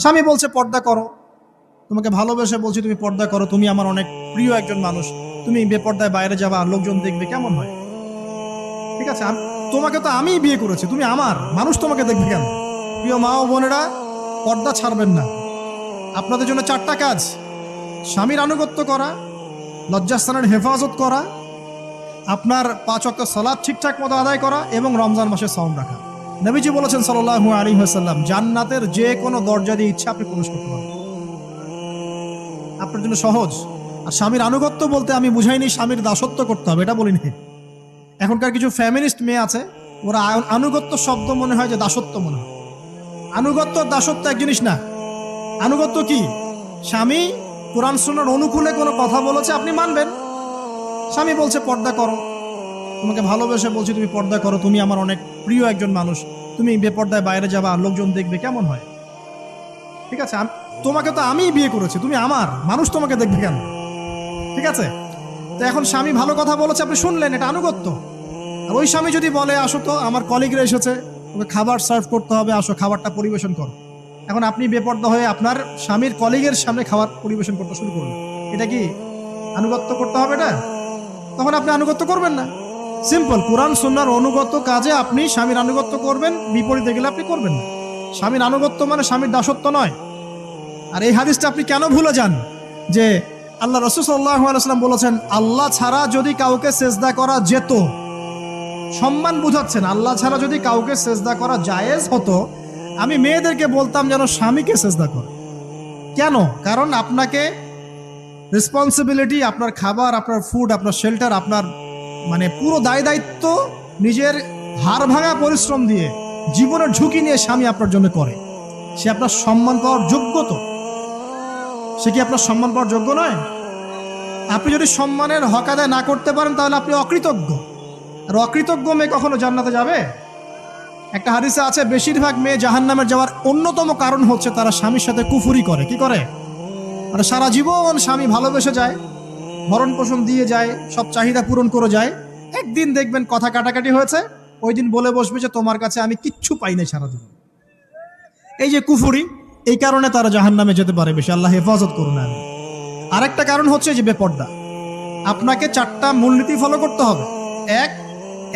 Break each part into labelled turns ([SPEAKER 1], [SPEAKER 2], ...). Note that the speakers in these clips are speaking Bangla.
[SPEAKER 1] স্বামী বলছে পর্দা করো, তোমাকে ভালোবেসে বলছি তুমি পর্দা করো, তুমি আমার অনেক প্রিয় একজন মানুষ, তুমি বেপর্দায় বাইরে যাবা আর লোকজন দেখবে, কেমন হয়? ঠিক আছে, তোমাকে তো আমি বিয়ে করেছি, তুমি আমার মানুষ, তোমাকে দেখবে কেন? প্রিয় মা ও বোনেরা, পর্দা ছাড়বেন না। আপনাদের জন্য 4টা কাজ: স্বামীর আনুগত্য করা, লজ্জাস্থানের হেফাজত করা, আপনার 5 ওয়াক্ত সালাত ঠিকঠাক মতো আদায় করা এবং রমজান মাসে সাওম রাখা। নবীজি বলেছেন সাল্লাল্লাহু আলাইহি ওয়াসাল্লাম, জান্নাতের যে কোনো দরজা দিয়ে ইচ্ছা আপনি প্রবেশ করতে পারবেন। আপনার জন্য সহজ। আর স্বামীর আনুগত্য বলতে আমি বুঝাইনি স্বামীর দাসত্ব করতে হবে, এটা বলিনি। এখনকার কিছু ফ্যামিনিস্ট মেয়ে আছে, ওরা আনুগত্য শব্দ মনে হয় যে দাসত্ব মনে হয়। আনুগত্য দাসত্ব এক জিনিস না। আনুগত্য কি? স্বামী কোরআন সুন্নাহর অনুকূলে কোনো কথা বলেছে, আপনি মানবেন। স্বামী বলছে পর্দা করো, তোমাকে ভালোবেসে বলছি তুমি পর্দা করো, তুমি আমার অনেক প্রিয় একজন মানুষ, তুমি বেপর্দায় বাইরে যাবা আর লোকজন দেখবে, কেমন হয়? ঠিক আছে, তোমাকে তো আমি বিয়ে করেছি, তুমি আমার মানুষ, তোমাকে দেখবে কেন? ঠিক আছে, তো এখন স্বামী ভালো কথা বলেছে, আপনি শুনলেন, এটা আনুগত্য। আর ওই স্বামী যদি বলে আসো তো আমার কলিগরা এসেছে, ওকে খাবার সার্ভ করতে হবে, আসো খাবারটা পরিবেশন করো, এখন আপনি বেপর্দা হয়ে আপনার স্বামীর কলিগের সামনে খাবার পরিবেশন করতে শুরু করবেন, এটা কি আনুগত্য করতে হবে? এটা তখন আপনি আনুগত্য করবেন না। সিম্পল, কোরআন সুন্নাহর অনুগত কাজে আপনি স্বামীর আনুগত্য করবেন, বিপরীতে গেলে আপনি করবেন না। স্বামীর আনুগত্য মানে স্বামীর দাসত্ব নয়। আর এই হাদিসটা আপনি কেন ভুলে যান যে আল্লাহ রাসূল সাল্লাল্লাহু আলাইহি ওয়াসাল্লাম বলেছেন, আল্লাহ ছাড়া যদি কাউকে সেজদা করা যেত, সম্মান বুঝাচ্ছেন, আল্লাহ ছাড়া যদি কাউকে সেজদা করা জায়েজ হতো, আমি মেয়েদেরকে বলতাম যেন স্বামীকে সেজদা করে। কেন? কারণ আপনাকে রেসপন্সিবিলিটি, আপনার খাবার, আপনার ফুড, আপনার শেল্টার, আপনার মানে পুরো দায় দায়িত্ব নিজের হাড় ভাঙা পরিশ্রম দিয়ে, জীবনের ঝুঁকি নিয়ে স্বামী আপনার জন্য করে। সে আপনার সম্মান পাওয়ার যোগ্য তো? সে কি আপনার সম্মান পাওয়ার যোগ্য নয়? আপনি যদি সম্মানের হক আদায় না করতে পারেন তাহলে আপনি অকৃতজ্ঞ। আর অকৃতজ্ঞ মেয়ে কখনো জান্নাতে যাবে? একটা হাদিসে আছে, বেশিরভাগ মেয়ে জাহান্নামের যাওয়ার অন্যতম কারণ হচ্ছে তারা স্বামীর সাথে কুফরি করে। কি করে? মানে সারা জীবন স্বামী ভালোবেসে যায়, ভরণ পোষণ দিয়ে যায়, সব চাহিদা পূরণ করে যায়, একদিন দেখবেন কথা কাটাকাটি হয়েছে, ওই দিন বলে বসবে যে তোমার কাছে আমি কিচ্ছু পাই নাই সারা জীবন। এই যে কুফরি, এই কারণে তারা জাহান্নামে যেতে পারে বেশি। আল্লাহ হেফাজত করুন। আমি আরেকটা কারণ হচ্ছে যে বেপর্দা। আপনাকে 4টা মূলনীতি ফলো করতে হবে। 1,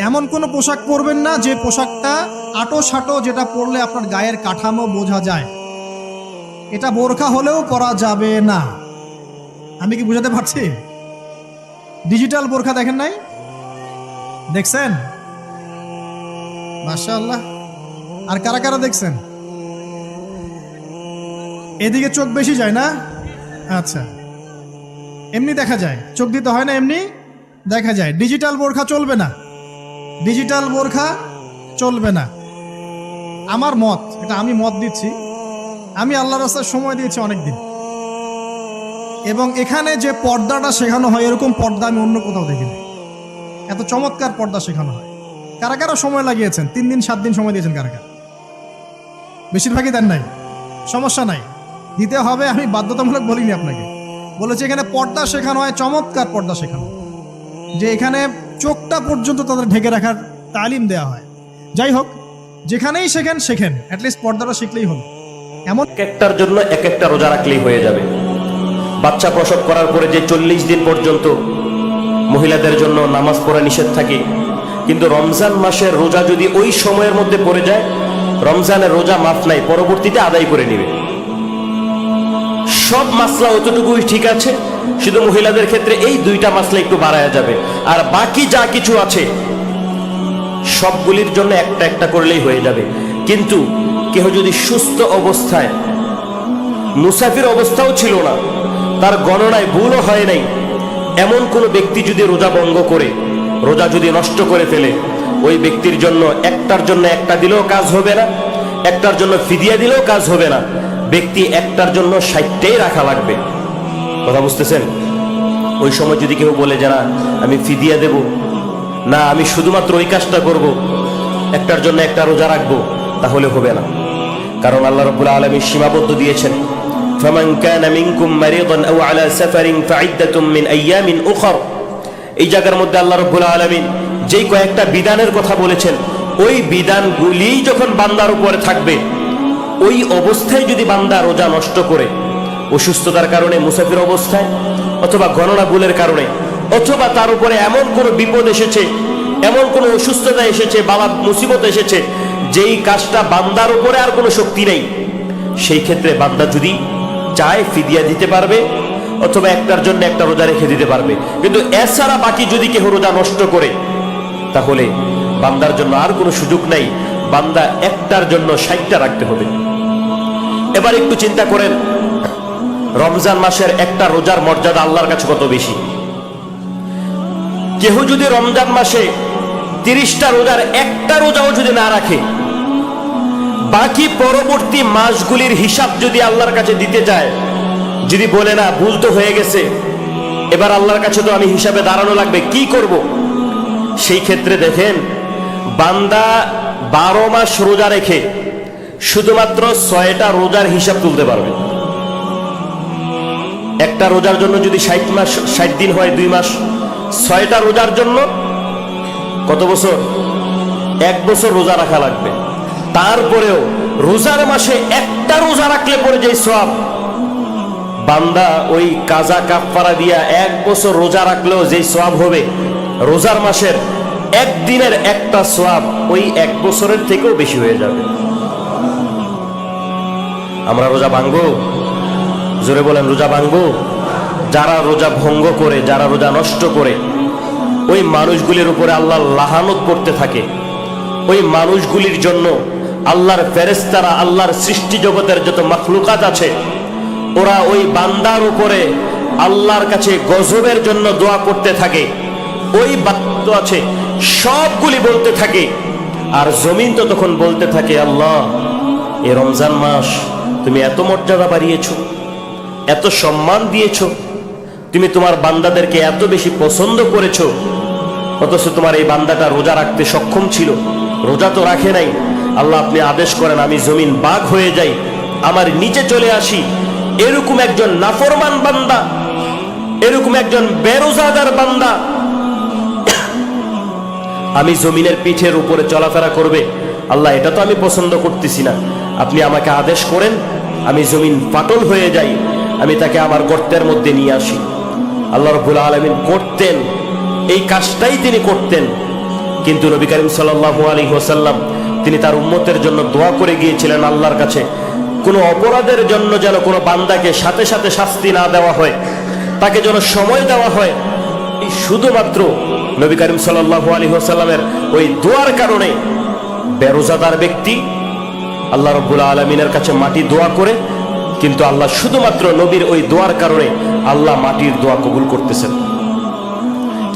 [SPEAKER 1] এমন কোনো পোশাক পরবেন না যে পোশাকটা আটো সাটো, যেটা পরলে আপনার গায়ের কাঠামো বোঝা যায়। এটা বোরখা হলেও পরা যাবে না। আমি কি বুঝাতে পারছি? ডিজিটাল বোরখা দেখেন নাই? দেখছেন? মাশাআল্লাহ। আর কারা কারা দেখছেন? এদিকে চোখ বেশি যায় না? আচ্ছা, এমনি দেখা যায়, চোখ দিতে হয় না, এমনি দেখা যায়। ডিজিটাল বোরখা চলবে না, ডিজিটাল বোরখা চলবে না। আমার মত, এটা আমি মত দিচ্ছি, আমি আল্লাহর রাস্তায় সময় দিয়েছি অনেকদিন, এবং এখানে যে পর্দাটা শেখানো হয় এরকম পর্দা আমি অন্য কোথাও দেখিনি। এত চমৎকার পর্দা শেখানো হয়। কারা কারা সময় লাগিয়েছেন? 3 দিন 7 দিন সময় দিয়েছেন কারা কারা? বেশিরভাগই দেন নাই। সমস্যা নাই, দিতে হবে, আমি বাধ্যতামূলক বলিনি আপনাকে। বলেছি এখানে পর্দা শেখানো হয়, চমৎকার পর্দা শেখানো হয়, যে এখানে চোখটা পর্যন্ত তাদের ঢেকে রাখার তালিম দেওয়া হয়। যাই হোক, যেখানেই শেখেন অ্যাটলিস্ট পর্দাটা শিখলেই হলো। এমন
[SPEAKER 2] একটার জন্য এক একটা রোজা রাখলেই হয়ে যাবে। বাচ্চা প্রসব করার পরে যে 40 দিন পর্যন্ত মহিলাদের জন্য নামাজ পড়া নিষেধ থাকে, কিন্তু রমজান মাসের রোজা যদি ওই সময়ের মধ্যে পড়ে যায়, রমজানের রোজা মাফ নাই, পরবর্তীতে আদায় করে নিবে। সব মাসলা অতটুকুই ঠিক আছে, শুধু মহিলাদের ক্ষেত্রে এই 2টা মাসলা একটু বাড়ায়া যাবে, আর বাকি যা কিছু আছে সবগুলির জন্য একটা একটা করলেই হয়ে যাবে। কিন্তু কেহ যদি সুস্থ অবস্থায়, মুসাফির অবস্থাও ছিল না, তার গণনায় ভুলও হয় নাই, এমন কোন ব্যক্তি যদি রোজা ভঙ্গ করে, রোজা যদি নষ্ট করে ফেলে, ওই ব্যক্তির জন্য একটার জন্য একটা দিলেও কাজ হবে না, একটার জন্য ফিদিয়া দিলেও কাজ হবে না। ব্যক্তি একটার জন্য 60টাই রাখা লাগবে। কথা বুঝতেছেন? ওই সময় যদি কেউ বলে যে না আমি ফিদিয়া দেব না, আমি শুধুমাত্র ওই কাজটা করব, একটার জন্য একটা রোজা রাখবো, তাহলে হবে না। কারণ আল্লাহ রাব্বুল আলামিন সীমাবদ্ধ দিয়েছেন, ফামান কানা মিনকুম মারিদান আও আলা সাফারিন ফাইদ্দাতুম মিন আইয়ামিন উখর। এই জায়গার মধ্যে আল্লাহ রাব্বুল আলামিন যেই কয়েকটা বিধানের কথা বলেছেন, ওই বিধানগুলি যখন বান্দার উপরে থাকবে, ওই অবস্থায় যদি বান্দা রোজা নষ্ট করে, অসুস্থতার কারণে, মুসাফির অবস্থায়, অথবা গণনা ভুলের কারণে, অথবা তার উপরে এমন কোনো বিপদ এসেছে, এমন কোনো অসুস্থতা এসেছে, বালা মুসিবত এসেছে, যেই কাজটা বান্দার উপরে আর কোনো শক্তি নেই, সেই ক্ষেত্রে বান্দা যদি চায় ফিদিয়া দিতে পারবে, অথবা একটার জন্য একটা রোজা রেখে দিতে পারবে। কিন্তু এছাড়া বাকি যদি কেউ রোজা নষ্ট করে, তাহলে বান্দার জন্য আর কোনো সুযোগ নাই, বান্দা একটার জন্য 60টা রাখতে হবে। এবার একটু চিন্তা করেন, রমজান মাসের একটা রোজার মর্যাদা আল্লাহর কাছে কত বেশি। কেহ যদি রমজান মাসে 30টা রোজার একটা রোজাও যদি না রাখে, বাকি পরবর্তী মাসগুলির হিসাব যদি আল্লাহর কাছে দিতে যায়, যদি বলে না ভুল তো হয়ে গেছে, এবার আল্লাহর কাছে তো আমি হিসাবে দাঁড়ানো লাগবে, কি করব? সেই ক্ষেত্রে দেখেন, বান্দা 12 মাস রোজা রেখে শুধুমাত্র 6টা রোজার হিসাব তুলতে পারবে। একটা রোজার জন্য যদি 60 দিন হয়, 2 মাস, 6টা রোজার জন্য কত বছর? 1 বছর রোজা রাখা লাগবে। তারপরেও রোজার মাসে একটা রোজা রাখলে পরে যে সওয়াব, বান্দা ওই কাজা কাফারা দিয়া 1 বছর রোজা রাখলেও যে সওয়াব হবে, রোজার মাসের একদিনের একটা সওয়াব ওই 1 বছরের থেকেও বেশি হয়ে যাবে। আমরা রোজা ভাঙবো? জোরে বলেন, রোজা ভাঙবো? যারা রোজা ভঙ্গ করে, যারা রোজা নষ্ট করে, ওই মানুষগুলির উপরে আল্লাহ লাহানত করতে থাকে। ওই মানুষগুলির জন্য আল্লাহর ফেরেশতারা, আল্লাহর সৃষ্টি জগতের যত মাখলুকাত আছে, ওরা ওই বান্দার উপরে আল্লাহর কাছে গজবের জন্য দোয়া করতে থাকে। ওই বান্দা আছে সবগুলি বলতে থাকে, আর জমিন তো তখন বলতে থাকে, আল্লাহ, এ রমজান মাস তুমি এত মর্যাদা বাড়িয়েছো, এত সম্মান দিয়েছো, তুমি তোমার বান্দাদেরকে এত বেশি পছন্দ করেছো, অথচ তোমার এই বান্দাটা রোজা রাখতে সক্ষম ছিল, রোজা তো রাখে নাই। আল্লাহ, আপনি আদেশ করেন আমি জমিন বাঘ হয়ে যাই, আমার নিচে চলে আসি। এরকম একজন নাফরমান বান্দা, এরকম একজন বেরোজাদার বান্দা আমি জমিনের পিঠের উপরে চলাফেরা করবে, আল্লাহ এটা তো আমি পছন্দ করতেছি না, আপনি আমাকে আদেশ করেন আমি জমিন ফাটল হয়ে যাই, আমি তাকে আমার গর্তের মধ্যে নিয়ে আসি। আল্লাহ রাব্বুল আলামিন করতেন, এই কাজটাই তিনি করতেন। কিন্তু নবী করিম সাল্লাল্লাহু আলাইহি ওয়াসাল্লাম তিনি তার উম্মতের জন্য দোয়া করে গিয়েছিলেন আল্লাহর কাছে, কোনো অপরাধের জন্য যেন কোনো বান্দাকে সাথে সাথে শাস্তি না দেওয়া হয়, তাকে যেন সময় দেওয়া হয়। এই শুধুমাত্র নবী করিম সাল্লাল্লাহু আলাইহি ওয়াসাল্লামের ওই দোয়ার কারণে বেরোজাদার ব্যক্তি আল্লাহ রাব্বুল আলামিনের কাছে মাটি দোয়া করে, কিন্তু আল্লাহ শুধুমাত্র নবীর ওই দোয়ার কারণে আল্লাহ মাটির দোয়া কবুল করতেছেন।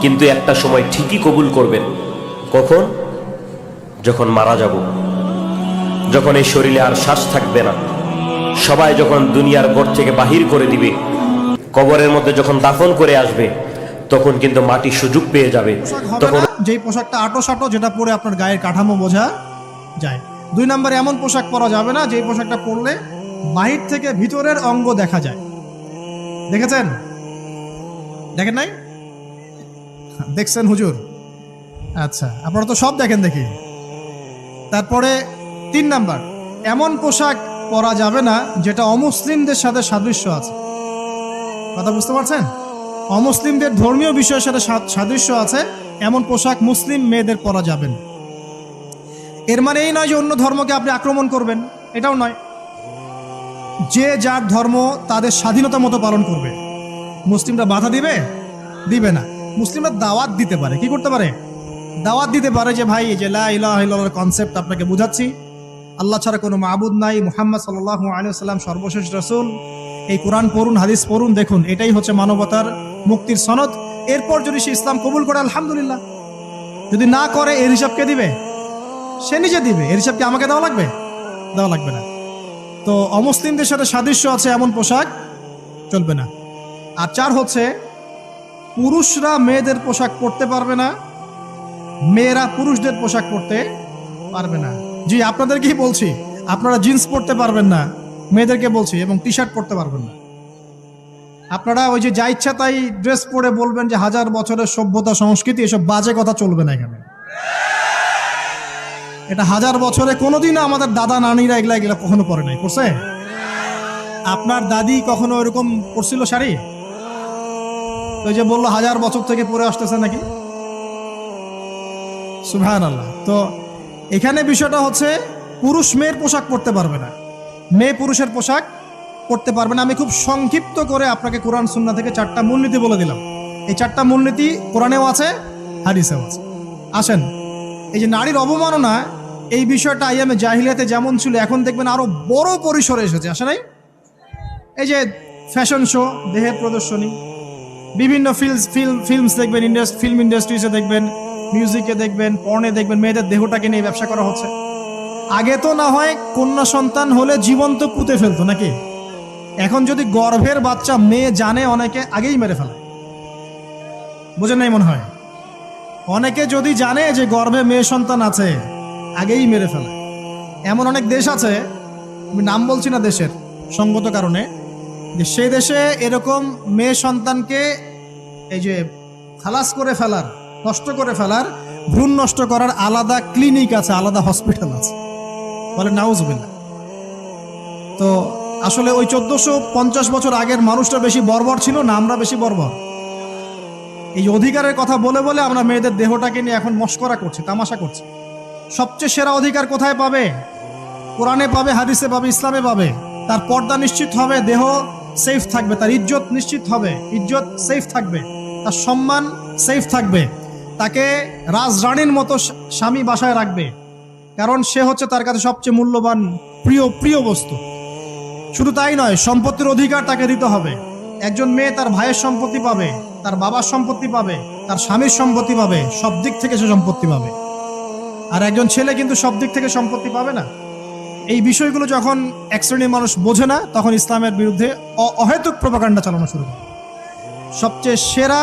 [SPEAKER 2] কিন্তু একটা সময় ঠিকই কবুল করবেন। কখন? যখন মারা যাব, যখন এই শরীরে আর শ্বাস থাকবে না, সবাই যখন দুনিয়ার ঘর থেকে বাহির করে দিবে, কবরের মধ্যে যখন দাফন করে আসবে, তখন কিন্তু মাটি সুযোগ পেয়ে যাবে। তখন
[SPEAKER 1] যেই পোশাকটা আটো যেটা পরে আপনার গায়ের কাঠামো বোঝা যায়। 2 নম্বরে এমন পোশাক পরা যাবে না যেই পোশাকটা পরলে বাহির থেকে ভিতরের অঙ্গ দেখা যায়। দেখেছেন? দেখেন নাই? দেখছেন হুজুর? আচ্ছা, আপনারা তো সব দেখেন দেখি। তারপরে 3 নাম্বার, এমন পোশাক পরা যাবে না যেটা অমুসলিমদের সাথে সাদৃশ্য আছে। কথা বুঝতে পারছেন? অমুসলিমদের ধর্মীয় বিষয়ের সাথে সাদৃশ্য আছে এমন পোশাক মুসলিম মেয়েদের পরা যাবে না। এর মানে এই নয় যে অন্য ধর্মকে আপনি আক্রমণ করবেন, এটাও নয়। যে যার ধর্ম তাদের স্বাধীনতা মতো পালন করবে। মুসলিমরা বাধা দিবে? দিবে না। মুসলিমরা দাওয়াত দিতে পারে। কি করতে পারে? দাওয়াত দিতে পারে যে ভাই, যে লা ইলাহা ইল্লাল্লাহর কনসেপ্ট আপনাকে বুঝাচ্ছি, আল্লাহ ছাড়া কোনো মাবুদ নাই, মুহাম্মদ সাল্লাল্লাহু আলাইহি ওয়াসাল্লাম সর্বশেষ রাসূল, এই কোরআন পড়ুন, হাদিস পড়ুন, দেখুন এটাই হচ্ছে মানবতার মুক্তির সনদ। এরপর যদি সে ইসলাম কবুল করে আলহামদুলিল্লাহ, যদি না করে এর হিসাব কে দিবে? সে নিজে দিবে। এর হিসাব কি আমাকে দেওয়া লাগবে? দেওয়া লাগবে না। তো অমুসলিমদের সাথে সাদৃশ্য আছে এমন পোশাক চলবে না। আর 4 হচ্ছে, পুরুষরা মেয়েদের পোশাক পরতে পারবে না, মেয়েরা পুরুষদের পোশাক পরতে পারবে না। জি, আপনাদেরকেই বলছি, আপনারা জিন্স পরতে পারবেন না, মেয়েদেরকে বলছি, এবং টি শার্ট পরতে পারবেন না। আপনারা ওই যে যা ইচ্ছা তাই ড্রেস পরে বলবেন যে 1000 বছরের সভ্যতা সংস্কৃতি, এসব বাজে কথা চলবে না এখানে। এটা 1000 বছরে কোনোদিনও আমাদের দাদা নানিরা এগুলা কখনো পরে নাই, পড়ছে? আপনার দাদি কখনো এরকম পরছিল শাড়ি? তো যে বললো 1000 বছর থেকে পরে আসতেছে নাকি। সুবহানাল্লাহ। তো এখানে বিষয়টা হচ্ছে পুরুষ মেয়ের পোশাক পরতে পারবে না, মেয়ে পুরুষের পোশাক পরতে পারবে না। আমি খুব সংক্ষিপ্ত করে আপনাকে কোরআন সুন্নাহ থেকে 4টা মূলনীতি বলে দিলাম। এই 4টা মূলনীতি কোরআনেও আছে, হাদিসেও আছে। আসেন, এই যে নারীর অবমাননা, এই বিষয়টা আইয়ামে জাহিলিয়াতে যেমন ছিল, এখন দেখবেন আরো বড় পরিসরে এসেছে, আসে নাই? এই যে ফ্যাশন শো, দেহের প্রদর্শনী, বিভিন্ন ফিল্মস দেখবেন, ফিল্ম ইন্ডাস্ট্রিজে দেখবেন, মিউজিকে দেখবেন, পর্নে দেখবেন, মেয়েদের দেহটাকে নিয়ে ব্যবসা করা হচ্ছে। আগে তো না হয় কন্যা সন্তান হলে জীবন্ত পুঁতে ফেলতো নাকি, এখন যদি গর্ভের বাচ্চা মেয়ে জানে, অনেকে আগেই মেরে ফেলে। বোঝেন নাই মনে হয়? অনেকে যদি জানে যে গর্ভে মেয়ে সন্তান আছে, আগেই মেরে ফেলে। এমন অনেক দেশ আছে, আমি নাম বলছি না দেশের সঙ্গত কারণে, যে সেই দেশে এরকম মেয়ে সন্তানকে এই যে খালাস করে ফেলার, নষ্ট করে ফেলার, ভ্রূণ নষ্ট করার আলাদা ক্লিনিক আছে, আলাদা হসপিটাল আছে, বলে নাউজুবিল্লাহ। তো আসলে ওই 1450 বছর আগের মানুষটা বেশি বর্বর ছিল না আমরা বেশি বর্বর? এই অধিকারের কথা বলে বলে আমরা মেয়েদের দেহটাকে নিয়ে এখন মস্করা করছি, তামাশা করছি। সবচেয়ে সেরা অধিকার কোথায় পাবে? কোরআনে পাবে, হাদিসে পাবে, ইসলামে পাবে। তার পর্দা নিশ্চিত হবে, দেহ সেফ থাকবে, তার ইজ্জত নিশ্চিত হবে, ইজ্জত সেফ থাকবে, তার সম্মান সেফ থাকবে, তাকে রাজরানীর মতো স্বামী বাসায় রাখবে, কারণ সে হচ্ছে তার কাছে সবচেয়ে মূল্যবান প্রিয় বস্তু। শুধু তাই নয়, সম্পত্তির অধিকার তাকে দিতে হবে। একজন মেয়ে তার ভাইয়ের সম্পত্তি পাবে, তার বাবার সম্পত্তি পাবে, তার স্বামীর সম্পত্তি পাবে, সব দিক থেকে সে সম্পত্তি পাবে। আর একজন ছেলে কিন্তু সব দিক থেকে সম্পত্তি পাবে না। এই বিষয়গুলো যখন এক শ্রেণীর মানুষ বোঝে না, তখন ইসলামের বিরুদ্ধে অহেতুক প্রপাগান্ডা চালানো শুরু করে। সবচেয়ে সেরা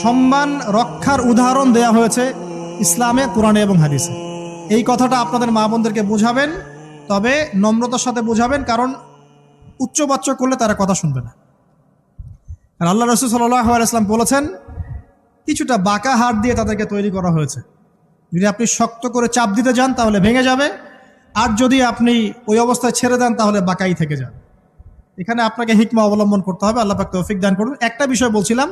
[SPEAKER 1] সম্মান রক্ষার উদাহরণ দেয়া হয়েছে ইসলামে, কোরআনে এবং হাদিসে। এই কথাটা আপনাদের মা বোনদেরকে বোঝাবেন, তবে নম্রতার সাথে বোঝাবেন, কারণ উচ্চবাচ্য করলে তারা কথা শুনবে না। আর আল্লাহ রাসূল সাল্লাল্লাহু আলাইহি ওয়াসাল্লাম বলেছেন, কিছুটা বাঁকা হাড় দিয়ে তাদেরকে তৈরি করা হয়েছে। যদি আপনি শক্ত করে চাপ দিতে যান তাহলে ভেঙে যাবে, আর যদি আপনি ওই অবস্থায় ছেড়ে দেন তাহলে বাঁকাই থেকে যাবে। এখানে আপনাকে হিকমা অবলম্বন করতে হবে। আল্লাহ পাক তৌফিক দান করুন। একটা বিষয় বলছিলাম,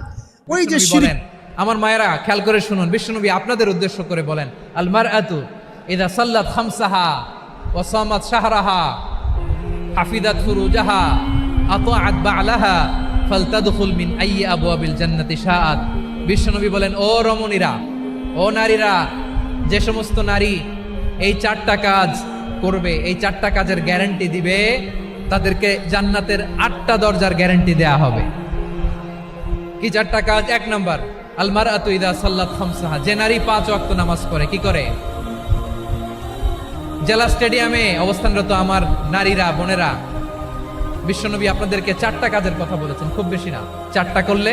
[SPEAKER 1] ওই যে শিরক,
[SPEAKER 3] আমার মায়েরা খেয়াল করে শুনুন, বিশ্বনবী আপনাদের উদ্দেশ্য করে বলেন, আল মারআতু ইযা সাল্লাত খামসাহা ওয়া সামাত শাহরাহা হাফিজাত ফুরুজাহা আতাআত বা'লাহা ফালতাদখুল মিন আইয়ি আবওয়াবিল জান্নাতি শাআত। বিশ্বনবী বলেন, ও রমণীরা, ও নারীরা, যে সমস্ত নারী এই 4টা কাজ করবে, এই 4টা কাজের গ্যারান্টি দিবে, তাদেরকে জান্নাতের 8টা দরজার গ্যারান্টি দেয়া হবে। কি 4টা কাজ? 1 নাম্বার, আল মারআতু ইযা সাল্লাত খামসাহা, যে নারী 5 ওয়াক্ত নামাজ পড়ে। কি করে? জেলা স্টেডিয়ামে অবস্থানরত আমার নারীরা, বোনেরা, বিশ্বনবী আপনাদেরকে 4টা কাজের কথা বলেছেন, খুব বেশি না। 4টা করলে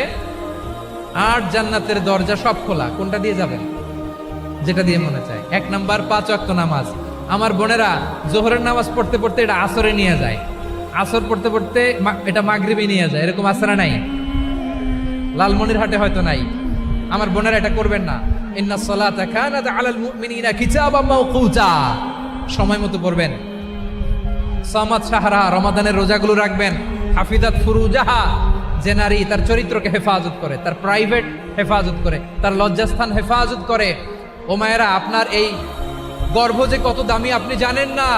[SPEAKER 3] 8 জান্নাতের দরজা সব খোলা। কোনটা দিয়ে যাবেন? যেটা দিয়ে মনে চায়। 1 নাম্বার 5 ওয়াক্ত নামাজ। আমার বোনেরা জোহরের নামাজ পড়তে পড়তে এটা আসরে নিয়ে যায়, আসর পড়তে পড়তে এটা মাগরিবে নিয়ে যায়, এরকম আসরা নাই? লালমনিরহাটে হয়তো নাই। আমার বোনেরা এটা করবেন না। ইন্নাস সালাতা কানাত আলাল মুমিনিনা কিতাবাম মাওকুতা, সময় মতো পড়বেন। সামাত শাহরা, রমাদানের রোজাগুলো রাখবেন। হাফিজাত ফুরুজাহা, যে নারী তার চরিত্রকে হেফাজত করে, তার প্রাইভেট হেফাজত করে, তার লজ্জাস্থান হেফাজত করে। ও মায়েরা, আপনার এই গর্ভ যে কত দামি আপনি জানেন না।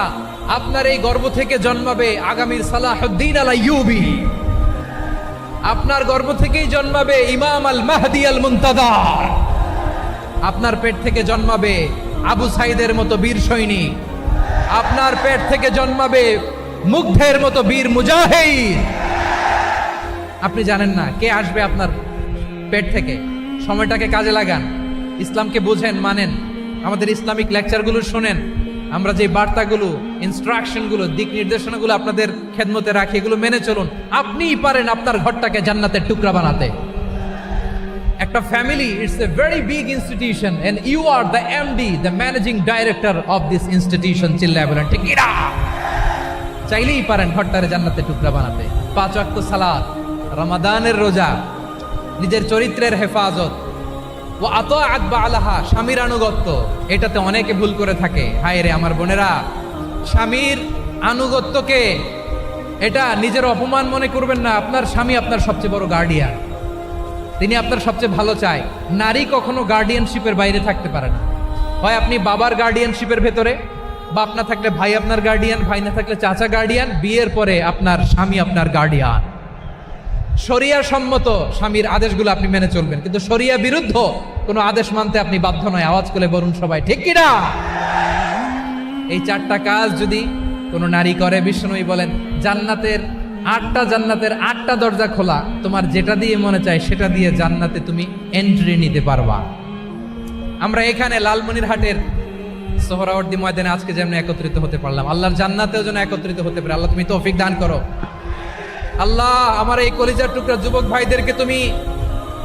[SPEAKER 3] আপনার এই গর্ভ থেকে জন্মাবে আগামীর সালাহুদ্দিন আল আইয়ুবী। আপনার গর্ভ থেকেই জন্মাবে ইমাম আল মাহদি আল মুনতাদার। আপনার পেট থেকে জন্মাবে আবু সাইদের মতো বীর সৈনিক। আপনার পেট থেকে জন্মাবে মুগ্ধের মতো বীর মুজাহিদ। আপনি জানেন না কে আসবে আপনার পেট থেকে। সময়টাকে কাজে লাগান, ইসলামকে বুঝেন, মানেন, আমাদের ইসলামিক লেকচারগুলো শোনেন। আমরা যে বার্তাগুলো, ইনস্ট্রাকশনগুলো, দিক নির্দেশনাগুলো আপনাদের খেদমতে রাখি, এগুলো মেনে চলুন। আপনিই পারেন আপনার ঘরটাকে জান্নাতের টুকরা বানাতে। একটা family, it's a very big institution and you are the MD, the managing director of this institution. চিল্লায় বলেন ঠিক কিনা? চাইলেই পারেন ঘরটারে জান্নাতের টুকরা বানাতে। 5 ওয়াক্ত সালাত, রমাদানের রোজা, নিজের চরিত্রের হেফাজত, ও আতাআত বালাহা, স্বামীর আনুগত্য, এটাতে অনেকে ভুল করে থাকে। হায় রে আমার বোনেরা, স্বামীর আনুগত্যকে এটা নিজের অপমান মনে করবেন না। আপনার স্বামী আপনার সবচেয়ে বড় গার্ডিয়ান, তিনি আপনার সবচেয়ে ভালো চায়। নারী কখনো গার্ডিয়ানশিপের বাইরে থাকতে পারে না। হয় আপনি বাবার গার্ডিয়ানশিপের ভেতরে, বা আপনার থাকলে ভাই আপনার গার্ডিয়ান, ভাই না থাকলে চাচা গার্ডিয়ান, বিয়ের পরে আপনার স্বামী আপনার গার্ডিয়ান। শরিয়া সম্মত স্বামীর আদেশগুলো আপনি মেনে চলবেন, কিন্তু শরিয়া বিরুদ্ধ কোনো আদেশ মানতে আপনি বাধ্য নয়। আওয়াজ করে বলুন সবাই, ঠিক কিনা? এই 4টা কাজ যদি কোনো নারী করে, বিশ্বনবী বলেন জান্নাতের 8টা দরজা খোলা, তোমার যেটা দিয়ে মনে চায় সেটা দিয়ে জান্নাতে তুমি এন্ট্রি নিতে পারবা। আমরা এখানে লালমনিরহাটের সোহরাওয়ার্দী ময়দানে আজকে যেমন একত্রিত হতে পারলাম, আল্লাহর জান্নাতেও যেন একত্রিত হতে পারে। আল্লাহ তুমি তৌফিক দান করো। আল্লাহ আমার এই কলিজার টুকরা যুবক ভাইদেরকে তুমি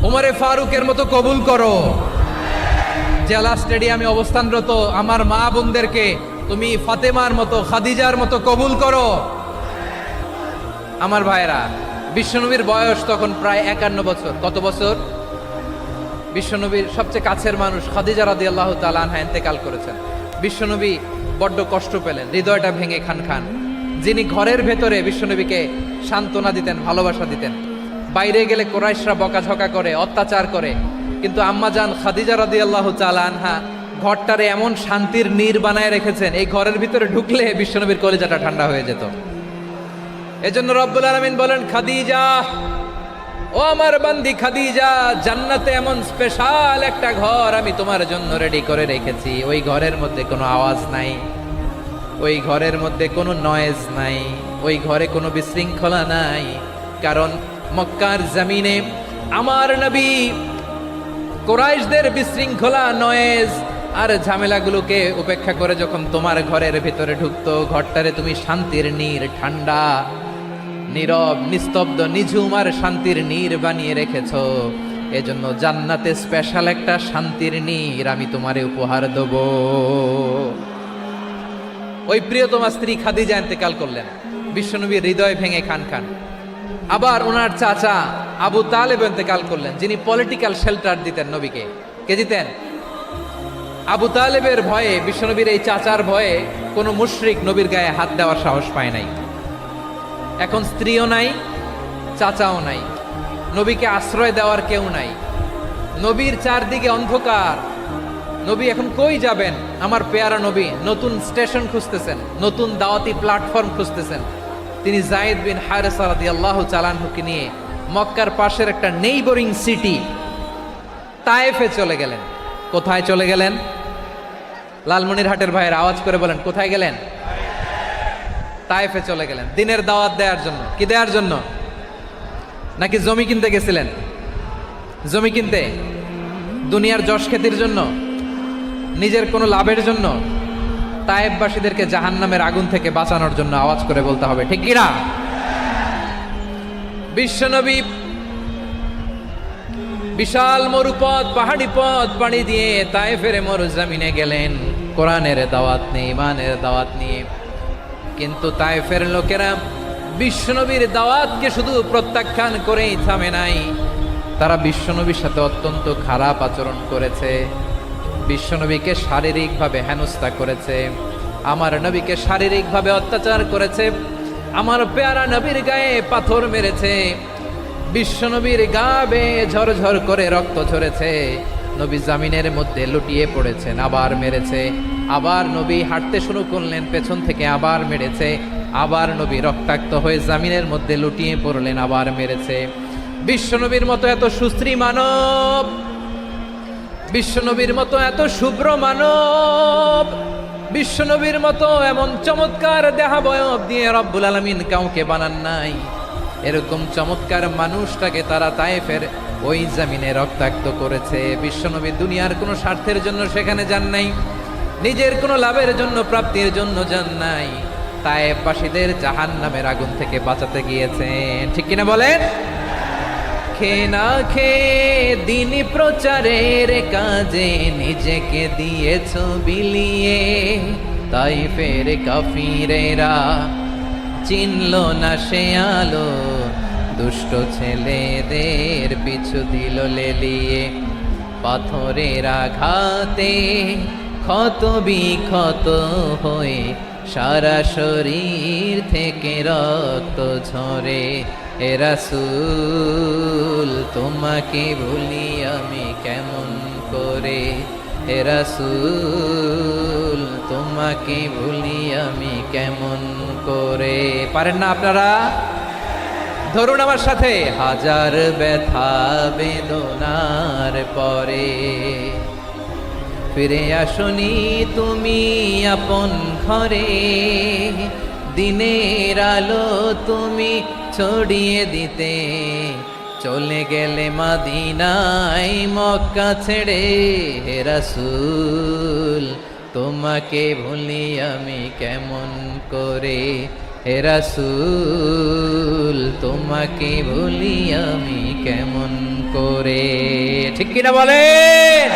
[SPEAKER 3] ওমরে ফারুকের মতো কবুল করো। জেলা স্টেডিয়ামে অবস্থানরত আমার মা বোনদেরকে তুমি ফাতেমার মতো, খাদিজার মতো কবুল করো। আমার ভাইরা, বিশ্বনবীর বয়স তখন প্রায় 51 বছর। কত বছর? বিশ্বনবীর সবচেয়ে কাছের মানুষ খাদিজা রাদিয়াল্লাহু তাআলা আনহা ইন্তেকাল করেছেন। বিশ্বনবী বড্ড কষ্ট পেলেন, হৃদয়টা ভেঙে খান খান। যিনি ঘরের ভেতরে বিশ্বনবীকে সান্ত্বনা দিতেন, ভালোবাসা দিতেন, বাইরে গেলে কোরাইশরা বকাঝকা করে, অত্যাচার করে, কিন্তু আম্মাজান খাদিজা রাদিয়াল্লাহু তাআলা আনহা ঘরটারে এমন শান্তির নীড় বানায় রেখেছেন, এই ঘরের ভিতরে ঢুকলে বিশ্বনবীর কলিজাটা ঠান্ডা হয়ে যেত। এজন্য রব্বুল আলামিন বলেন, খাদিজা, ও আমার বান্দি খাদিজা, জান্নাতে এমন স্পেশাল একটা ঘর আমি তোমার জন্য রেডি করে রেখেছি। ওই ঘরের মধ্যে কোনো আওয়াজ নাই, ওই ঘরের মধ্যে কোনো নয়েজ নাই, ওই ঘরে কোনো বিশৃঙ্খলা নাই। কারণ মক্কার জমিনে আমার নবী কুরাইশদের বিশৃঙ্খলা, নয়েজ আর ঝামেলাগুলোকে উপেক্ষা করে যখন তোমার ঘরের ভিতরে ঢুকতো, ঘরটারে তুমি শান্তির নীড়, ঠান্ডা, নীরব, নিস্তব্ধ, নিঝুম আর শান্তির নীড় বানিয়ে রেখেছো। এজন্য জান্নাতে স্পেশাল একটা শান্তির নীড় আমি তোমারে উপহার দেব। ওই প্রিয়তমা স্ত্রী খাদিজা ইন্তেকাল করলেন, বিশ্বনবীর হৃদয় ভেঙে খান খান। আবার ওনার চাচা আবু তালেব ইন্তেকাল করলেন, যিনি পলিটিক্যাল শেল্টার দিতেন নবীকে। কে দিতেন? আবু তালেবের ভয়ে, বিশ্বনবীর এই চাচার ভয়ে কোনো মুশরিক নবীর গায়ে হাত দেওয়ার সাহস পায় নাই। এখন স্ত্রীও নাই, চাচাও নাই, নবীকে আশ্রয় দেওয়ার কেউ নাই, নবীর চারদিকে অন্ধকার। নবী এখন কই যাবেন? আমার পেয়ারা নবী নতুন স্টেশন খুঁজতেছেন, নতুন দাওয়াতি প্ল্যাটফর্ম খুঁজতেছেন। তিনি যায়েদ বিন হারেসা রাদিয়াল্লাহু তাআলা আনহুকে নিয়ে মক্কার পাশের একটা নেইবরিং সিটি তায়েফে চলে গেলেন। কোথায় চলে গেলেন? লালমনিরহাটের ভাইয়ের আওয়াজ করে বলেন, কোথায় গেলেন? তায়েফে চলে গেলেন দিনের দাওয়াত দেওয়ার জন্য। কি দেওয়ার জন্য? নাকি জমি কিনতে গেছিলেন? জমি কিনতে, দুনিয়ার যশ খ্যাতির জন্য, নিজের কোনো লাভের জন্য? তায়েফবাসীদেরকে জাহান্নামের আগুন থেকে বাঁচানোর জন্য। আওয়াজ করে বলতে হবে, ঠিক কিনা? বিশ্বনবী বিশাল মরুপথ, পাহাড়ি পথ পাড়ি দিয়ে তায়েফের মরুজমিনে গেলেন কোরআনের দাওয়াত নিয়ে, ইমানের দাওয়াত নিয়ে। কিন্তু তায়েফের লোকেরা বিশ্বনবীর দাওয়াতকে শুধু প্রত্যাখ্যান করেই থামে নাই, তারা বিশ্বনবীর সাথে অত্যন্ত খারাপ আচরণ করেছে। বিশ্বনবীকে শারীরিকভাবে হেনস্থা করেছে, আমার নবীকে শারীরিকভাবে অত্যাচার করেছে, আমার পেয়ারা নবীর গায়ে পাথর মেরেছে, বিশ্বনবীর গা বেয়ে ঝরঝর করে রক্ত ঝরেছে, নবী জামিনের মধ্যে লুটিয়ে পড়েছেন, আবার মেরেছে, আবার নবী হাঁটতে শুরু করলেন, পেছন থেকে আবার মেরেছে, আবার নবী রক্তাক্ত হয়ে জামিনের মধ্যে লুটিয়ে পড়লেন, আবার মেরেছে। বিশ্বনবীর মতো এত সুশ্রী মানব, বিশ্বনবীর মতো এত শুভ্র মানব, বিশ্বনবীর মতো এমন চমৎকার দেহাবয়ব দিয়ে রব্বুল আলামিন কাউকে বানান নাই। এরকম চমৎকার মানুষটাকে তারা তায়েফের ওই জমিনে রক্তাক্ত করেছে। বিশ্বনবী দুনিয়ার কোনো স্বার্থের জন্য সেখানে যান নাই, নিজের কোনো লাভের জন্য, প্রাপ্তির জন্য যান নাই, তায়েফবাসীদের জাহান্নামের আগুন থেকে বাঁচাতে গিয়েছেন। ঠিক কিনা বলেন? খেয়ে না খেয়ে দিন প্রচারের কাজে নিজেকে দিয়েছ বিলিয়ে, তায়েফের কাফিরেরা চিনল না সে আলো, দুষ্ট ছেলেদের পিছু দিল লেলিয়ে।
[SPEAKER 4] পাথরের আঘাতে ক্ষত বিক্ষত হয়ে সারা শরীর থেকে রক্ত ঝরে। হে রাসূল তোমাকে ভুলি আমি কেমন করে, হে রাসূল তোমাকে ভুলি আমি কেমন করে। পারেন না আপনারা? ধরুন আমার সাথে। হাজার ব্যথা বেদনার পরে ফিরে আসনি তুমি আপন ঘরে, দিনের আলো তুমি ছড়িয়ে দিতে চলে গেলে মদিনায় মক্কা ছেড়ে। হে রাসূল তোমাকে ভুলি আমি কেমন করে, হে রাসূল তোমাকে ভুলি আমি কেমন করে। ঠিক কিনা বলেন?